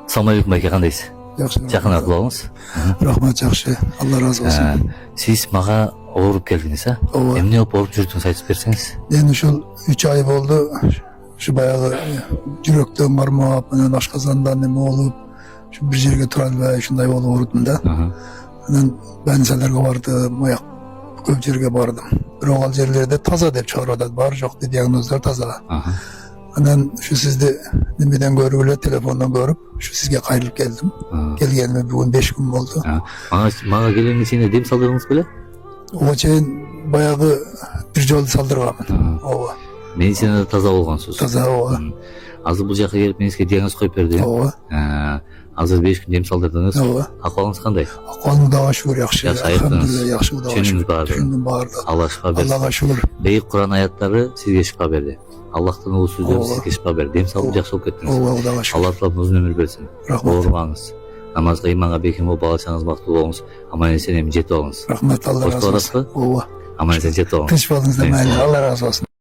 Assalamualaikum байке, кандайсыз? Жакшы. Жакыныраак болуңуз. Рахмат, жакшы. Алла разы болсун. Сиз мага ооруп келдиңиз, Ооба. Эмне болуп ооруп жүрдүңүз айтып берсеңиз? Мен ушул 3 ай болду. Ушу баягы жүрөктөн кармап, анан ашказандан эме болуп, ушу бир жерге тура албай ушундай болуп оорудум да. Анан больницаларга бардым, аяк көп жерге бардым. Бирок ал жерлерде таза деп чыгарып атат. Бар жок деп диагноздар таза. Анан ушу сизди немеден көрүп эле, телефондон көрүп, ушу сизге кайрылып келдим. Келгениме бүгүн 5 күн болду. Мага келгенге чейин дем салдырдыңыз беле? Ого чейин баягы бир жолу салдырганмын. Ооба. Медицинада таза болгонсуз. Таза, ооба. Азыр бул жака келип менизге диагноз коюп берди. Ооба. Азыр 5 күн дем салдырдыңыз. Ооба. Акыбалыңыз кандай? Акыбалым Кудайга шүгүр жакшы. Алхамдулилlah, жакшы Кудайга түшүнүңүз баары. Түшүндүм баары. Алла шифа берсин. Аллага шүгүр. Бейик Куран аяттары сизге шифа берди. Аллахтын улуу сөздөрү Ооба. сизге шифа берди. Дем салып жакшы болуп кеттиңиз. Ооба, Кудайга шүгүр. Алла таала узун өмүр берсин. Рахмат. Оорубаңыз. Намазга, иманга бекем болуп, бала чагаңыз бактылуу болуңуз. Аман эсен эми жетип алыңыз. Рахмат, Алла разы болсун. Ооба. Аман эсен жетип алыңыз. Тынч болуңуздар, майли. Алла разы болсун.